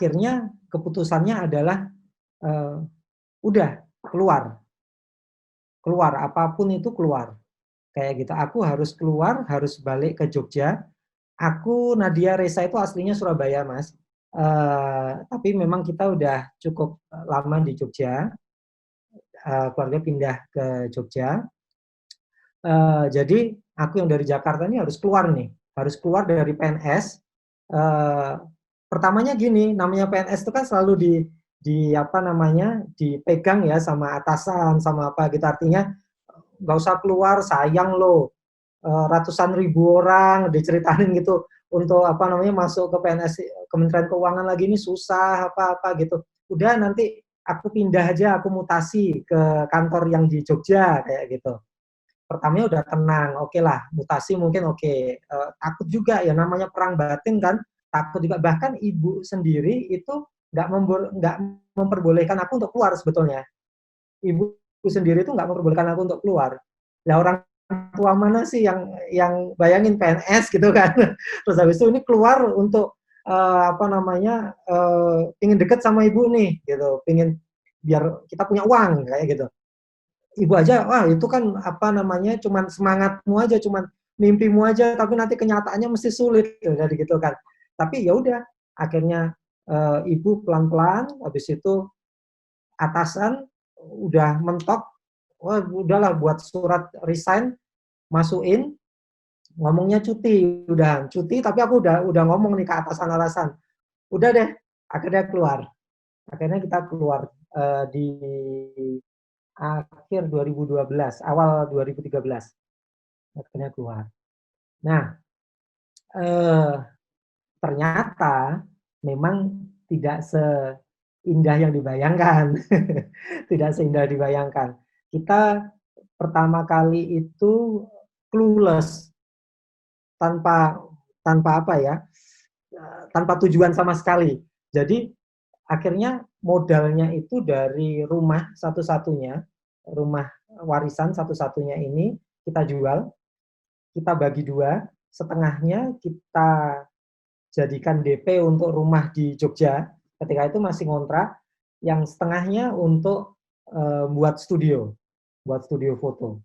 akhirnya keputusannya adalah udah keluar apapun itu keluar kayak gitu. Aku harus keluar, harus balik ke Jogja. Aku Nadia Reza itu aslinya Surabaya, Mas. Tapi memang kita udah cukup lama di Jogja. Keluarga pindah ke Jogja. Jadi aku yang dari Jakarta ini harus keluar nih, harus keluar dari PNS. Pertamanya gini, namanya PNS itu kan selalu di apa namanya dipegang ya sama atasan sama apa gitu, artinya nggak usah keluar, sayang loh, ratusan ribu orang diceritain gitu untuk apa namanya masuk ke PNS Kementerian Keuangan lagi ini susah apa gitu. Udah nanti aku pindah aja, aku mutasi ke kantor yang di Jogja kayak gitu. Pertamanya udah tenang, oke lah, mutasi mungkin oke. Takut juga ya, namanya perang batin kan, takut juga. Bahkan ibu sendiri itu nggak memperbolehkan aku untuk keluar sebetulnya. Ibu sendiri itu nggak memperbolehkan aku untuk keluar. Nah, orang tua mana sih yang bayangin PNS gitu kan. Terus habis itu ini keluar untuk apa namanya ingin deket sama ibu nih gitu, ingin biar kita punya uang kayak gitu. Ibu aja, wah itu kan apa namanya, cuman semangatmu aja, cuman mimpimu aja, tapi nanti kenyataannya mesti sulit, jadi gitu kan. Tapi ya udah, akhirnya ibu pelan-pelan, habis itu atasan udah mentok, wah udahlah buat surat resign, masukin, ngomongnya cuti, udah cuti, tapi aku udah ngomong nih ke atasan, udah deh, akhirnya keluar, akhirnya kita keluar di akhir 2012, awal 2013 akhirnya keluar. Nah, eh, ternyata memang tidak seindah yang dibayangkan. Tidak seindah dibayangkan. Kita pertama kali itu clueless, tanpa tanpa apa ya, tanpa tujuan sama sekali. Jadi akhirnya modalnya itu dari rumah satu-satunya, rumah warisan satu-satunya ini kita jual, kita bagi dua, setengahnya kita jadikan DP untuk rumah di Jogja, ketika itu masih ngontrak, yang setengahnya untuk buat studio foto.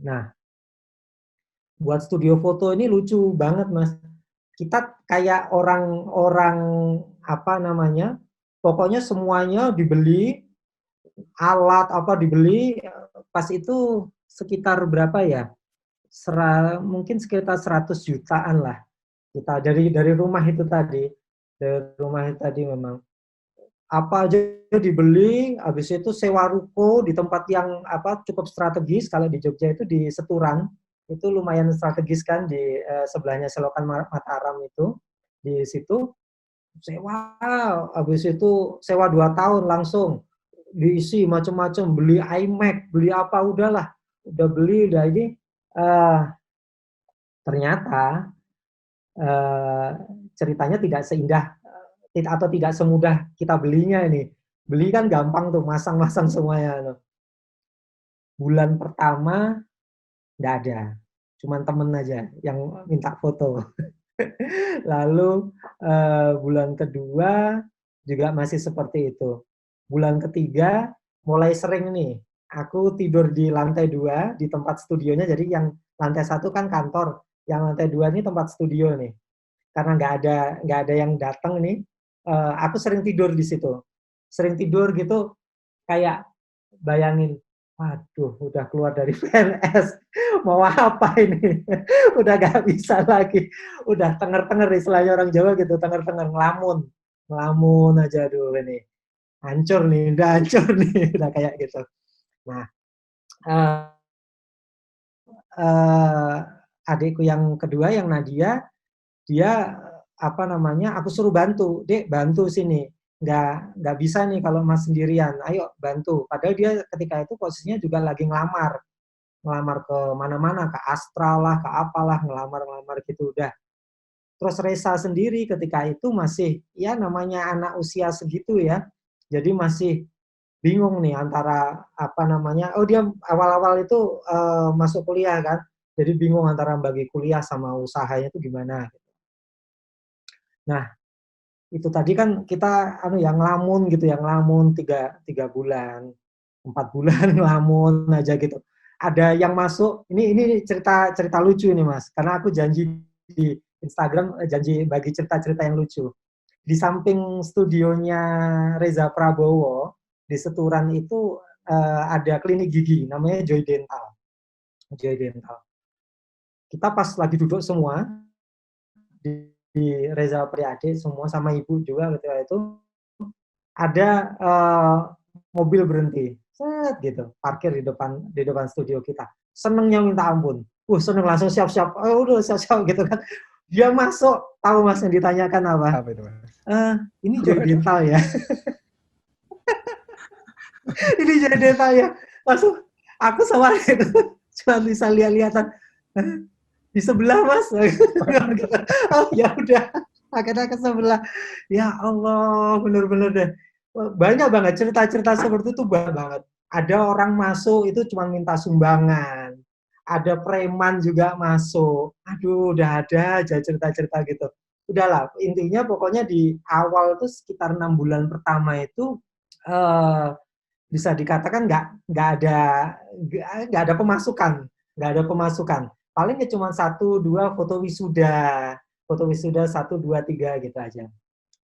Nah, buat studio foto ini lucu banget, Mas. Kita kayak orang-orang apa namanya, pokoknya semuanya dibeli, alat apa dibeli, pas itu sekitar berapa ya? Mungkin sekitar 100 jutaan lah. Kita dari rumah itu tadi, memang apa aja dibeli, habis itu sewa ruko di tempat yang apa cukup strategis. Kalau di Jogja itu di Seturan, itu lumayan strategis kan, di sebelahnya Selokan Mataram itu, di situ sewa, habis itu sewa 2 tahun langsung diisi macam-macam, beli iMac, beli apa, udahlah, udah beli, udah ini, ternyata ceritanya tidak seindah atau tidak semudah kita belinya ini. Beli kan gampang tuh, masang-masang semuanya. Bulan pertama nggak ada, cuman temen aja yang minta foto. Lalu bulan kedua juga masih seperti itu. Bulan ketiga mulai sering nih, aku tidur di lantai 2 di tempat studionya, jadi yang lantai 1 kan kantor, yang lantai 2 ini tempat studio nih. Karena nggak ada yang datang nih, aku sering tidur di situ. Sering tidur gitu, kayak bayangin, waduh udah keluar dari PNS, mau apa ini? Udah nggak bisa lagi, udah tenger-tenger istilahnya orang Jawa gitu, tenger-tenger, ngelamun aja dulu ini. Hancur nih, udah hancur nih, udah kayak gitu. Nah, adikku yang kedua, yang Nadia, dia apa namanya, aku suruh bantu, Dek bantu sini, nggak bisa nih kalau Mas sendirian, ayo bantu. Padahal dia ketika itu posisinya juga lagi ngelamar ke mana-mana, ke Astra lah, ke apalah, ngelamar gitu udah. Terus Reza sendiri ketika itu masih, ya namanya anak usia segitu ya, jadi masih bingung nih antara apa namanya, oh dia awal-awal itu masuk kuliah kan, jadi bingung antara bagi kuliah sama usahanya itu gimana. Nah, itu tadi kan kita yang ngelamun gitu, yang ngelamun 3 bulan, 4 bulan ngelamun aja gitu. Ada yang masuk, ini cerita lucu ini Mas, karena aku janji di Instagram, janji bagi cerita-cerita yang lucu. Di samping studionya Reza Prabowo, di Seturan itu ada klinik gigi, namanya Joy Dental. Joy Dental. Kita pas lagi duduk semua, di Reza Priade semua sama ibu juga ketika itu ada mobil berhenti, set gitu, parkir di depan studio kita. Senengnya minta ampun, seneng langsung siap-siap, udah siap-siap gitu kan. Dia masuk, tahu Mas yang ditanyakan apa? Apa itu Mas? Ini Joy Dental ya. Ini Joy Dental ya. Langsung aku sama itu cuma bisa lihat-lihatan. Di sebelah Mas. Oh ya udah, akhirnya ke sebelah. Ya Allah, bener-bener deh. Banyak banget cerita-cerita seperti itu, banyak banget. Ada orang masuk itu cuma minta sumbangan. Ada preman juga masuk. Aduh, udah ada aja cerita-cerita gitu. Udahlah, intinya pokoknya di awal tuh sekitar 6 bulan pertama itu bisa dikatakan nggak ada pemasukan. Paling ya cuma 1-2 foto wisuda 1-2-3 gitu aja.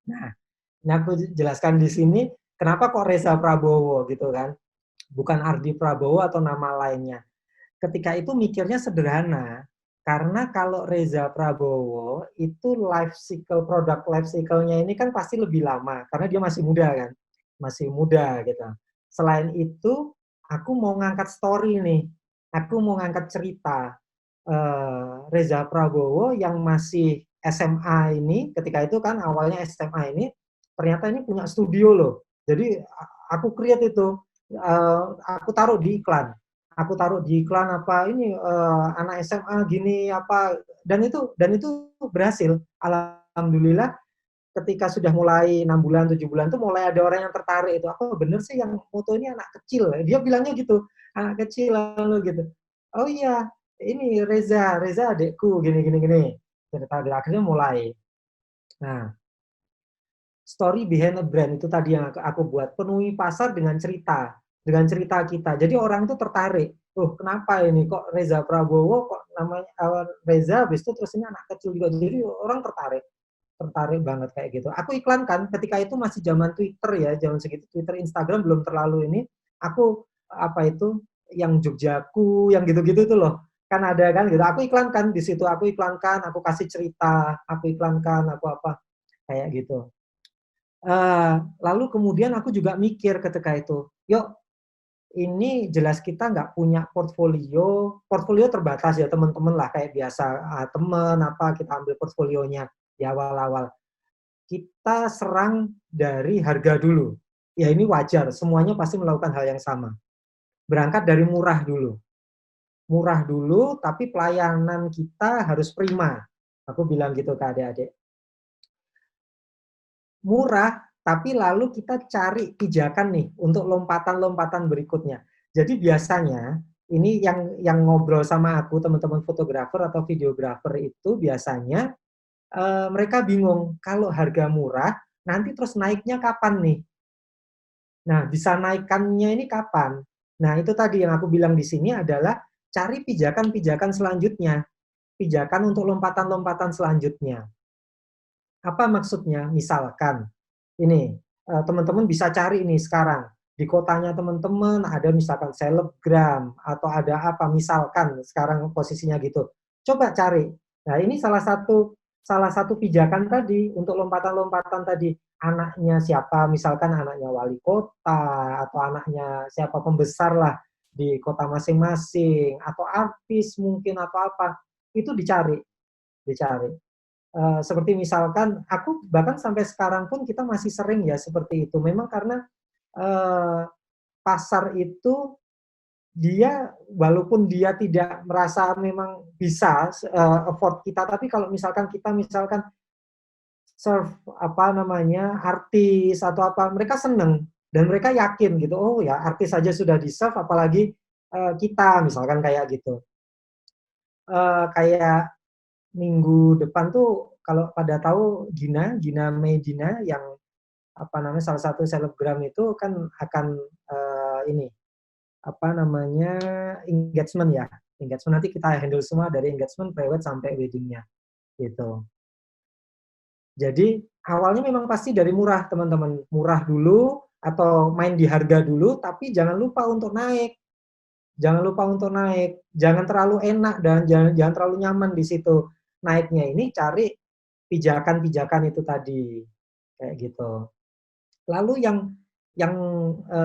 Nah, ini aku jelaskan di sini kenapa kok Reza Prabowo gitu kan, bukan Ardi Prabowo atau nama lainnya. Ketika itu mikirnya sederhana, karena kalau Reza Prabowo itu produk life cycle-nya ini kan pasti lebih lama, karena dia masih muda kan, masih muda gitu. Selain itu, aku mau ngangkat story nih, aku mau ngangkat cerita Reza Prabowo yang masih SMA ini, ketika itu kan awalnya SMA ini, ternyata ini punya studio loh. Jadi aku create itu, aku taruh di iklan. Apa ini anak SMA gini apa, dan itu berhasil. Alhamdulillah ketika sudah mulai 6 bulan 7 bulan tuh mulai ada orang yang tertarik itu. Apa bener sih yang foto ini anak kecil? Dia bilangnya gitu, anak kecil lalu gitu. Oh iya, ini Reza adekku gini gini gini. Cerita akhirnya mulai. Nah, story behind a brand itu tadi yang aku buat, penuhi pasar dengan cerita kita. Jadi orang itu tertarik. Kenapa ini kok Reza Prabowo kok namanya Reza, habis itu terus ini anak kecil juga. Jadi orang tertarik banget kayak gitu. Aku iklankan ketika itu masih zaman Twitter ya, zaman segitu Twitter, Instagram belum terlalu ini. Aku apa itu yang Jogjaku, yang gitu-gitu itu loh. Kan ada kan gitu. Aku iklankan di situ, aku kasih cerita, aku iklankan, aku apa kayak gitu. Lalu kemudian aku juga mikir ketika itu, yuk ini jelas kita nggak punya portfolio terbatas ya teman-teman lah kayak biasa teman apa kita ambil portfolionya di awal-awal. Kita serang dari harga dulu. Ya ini wajar, semuanya pasti melakukan hal yang sama. Berangkat dari murah dulu. Murah dulu, tapi pelayanan kita harus prima. Aku bilang gitu ke adik-adik. Murah, tapi lalu kita cari pijakan nih untuk lompatan-lompatan berikutnya. Jadi biasanya ini yang ngobrol sama aku teman-teman fotografer atau videografer itu biasanya mereka bingung kalau harga murah nanti terus naiknya kapan nih. Nah, bisa naikkannya ini kapan? Nah, itu tadi yang aku bilang di sini adalah cari pijakan-pijakan selanjutnya. Pijakan untuk lompatan-lompatan selanjutnya. Apa maksudnya? Misalkan, ini, teman-teman bisa cari ini sekarang. Di kotanya teman-teman ada misalkan selebgram, atau ada apa, misalkan sekarang posisinya gitu. Coba cari. Nah, ini salah satu pijakan tadi, untuk lompatan-lompatan tadi. Anaknya siapa, misalkan anaknya wali kota, atau anaknya siapa pembesar lah di kota masing-masing, atau artis mungkin, atau apa. Itu dicari. Seperti misalkan aku bahkan sampai sekarang pun kita masih sering ya seperti itu. Memang karena pasar itu dia walaupun dia tidak merasa memang bisa afford kita, tapi kalau misalkan kita serve apa namanya artis atau apa, mereka seneng dan mereka yakin gitu. Oh ya artis saja sudah di serve, apalagi kita misalkan kayak gitu. Kayak minggu depan tuh kalau pada tahu Gina Medina yang apa namanya salah satu selebgram itu kan akan ini apa namanya engagement ya, engagement nanti kita handle semua dari engagement, private sampai weddingnya gitu. Jadi awalnya memang pasti dari murah teman-teman, murah dulu atau main di harga dulu, tapi jangan lupa untuk naik. Jangan lupa untuk naik, jangan terlalu enak dan jangan terlalu nyaman di situ. Naiknya ini cari pijakan-pijakan itu tadi, kayak gitu. Lalu yang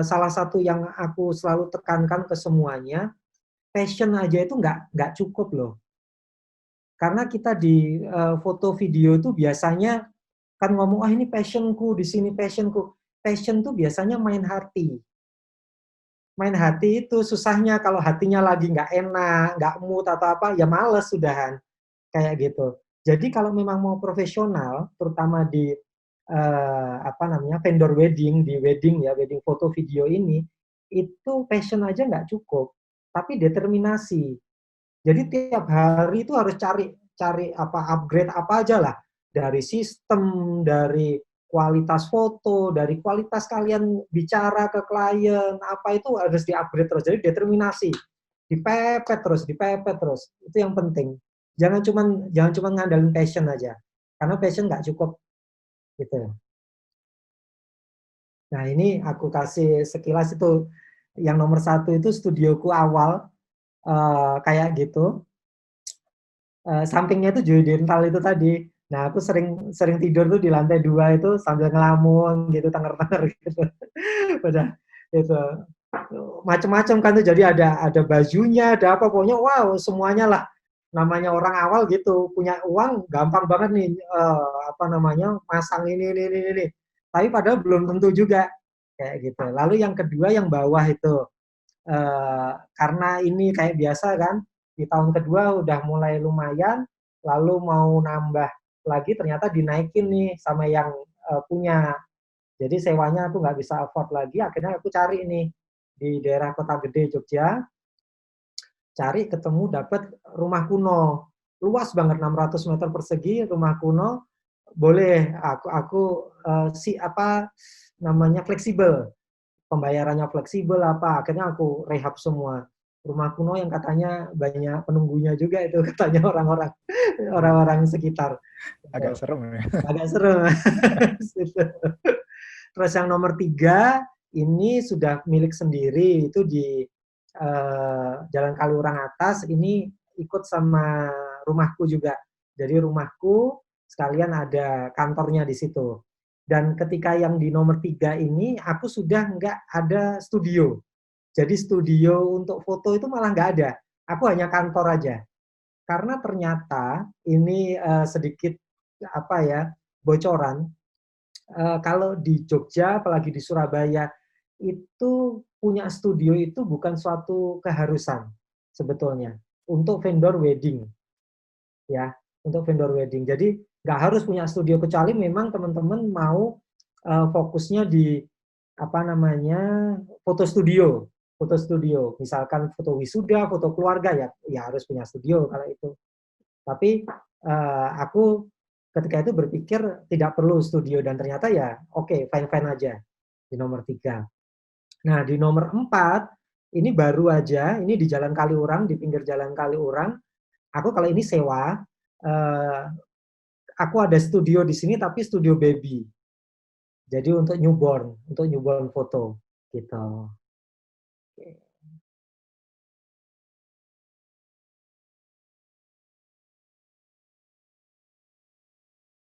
salah satu yang aku selalu tekankan ke semuanya, passion aja itu nggak cukup loh. Karena kita di foto video itu biasanya kan ngomong, ah ini passionku, di sini passionku. Passion tuh biasanya main hati. Main hati itu susahnya kalau hatinya lagi nggak enak, nggak mood atau apa, ya males sudahan. Kayak gitu. Jadi kalau memang mau profesional, terutama di apa namanya vendor wedding, di wedding ya, wedding foto video ini, itu passion aja nggak cukup, tapi determinasi. Jadi tiap hari itu harus cari cari apa upgrade apa aja lah, dari sistem, dari kualitas foto, dari kualitas kalian bicara ke klien, apa itu harus di-upgrade terus. Jadi determinasi, dipepet terus. Itu yang penting. Jangan cuman ngandalin passion aja, karena passion nggak cukup gitu. Nah ini aku kasih sekilas itu yang nomor satu itu studioku awal kayak gitu. Sampingnya itu Joy Dental itu tadi. Nah, aku sering sering tidur tuh di lantai 2 itu sambil ngelamun gitu, tenger-tenger gitu. Udah itu macam-macam kan tuh. Jadi ada bajunya, ada apa pokoknya wow, semuanya lah. Namanya orang awal gitu, punya uang gampang banget nih apa namanya? Masang ini. Tapi padahal belum tentu juga kayak gitu. Lalu yang kedua yang bawah itu karena ini kayak biasa kan, di tahun kedua udah mulai lumayan, lalu mau nambah lagi ternyata dinaikin nih sama yang punya. Jadi sewanya aku nggak bisa afford lagi, akhirnya aku cari nih di daerah Kota Gede Jogja, cari ketemu dapat rumah kuno. Luas banget 600 meter persegi rumah kuno. Boleh aku si apa namanya fleksibel, pembayarannya fleksibel apa, akhirnya aku rehab semua. Rumah kuno yang katanya banyak penunggunya juga itu katanya orang-orang sekitar. Agak serem ya. Agak seru. Terus yang nomor 3 ini sudah milik sendiri, itu di Jalan Kaliurang atas, ini ikut sama rumahku juga. Jadi rumahku sekalian ada kantornya di situ. Dan ketika yang di nomor 3 ini, aku sudah nggak ada studio. Jadi studio untuk foto itu malah nggak ada. Aku hanya kantor aja. Karena ternyata ini sedikit apa ya bocoran. Kalau di Jogja, apalagi di Surabaya, itu punya studio itu bukan suatu keharusan sebetulnya untuk vendor wedding, ya, untuk vendor wedding. Jadi nggak harus punya studio kecuali memang teman-teman mau fokusnya di apa namanya foto studio. Misalkan foto wisuda, foto keluarga ya harus punya studio kalau itu. Tapi aku ketika itu berpikir tidak perlu studio dan ternyata ya oke, fine-fine aja di nomor 3. Nah, di nomor 4 ini baru aja, ini di Jalan Kaliurang, di pinggir Jalan Kaliurang. Aku kalau ini sewa, aku ada studio di sini tapi studio baby. Jadi untuk newborn foto gitu.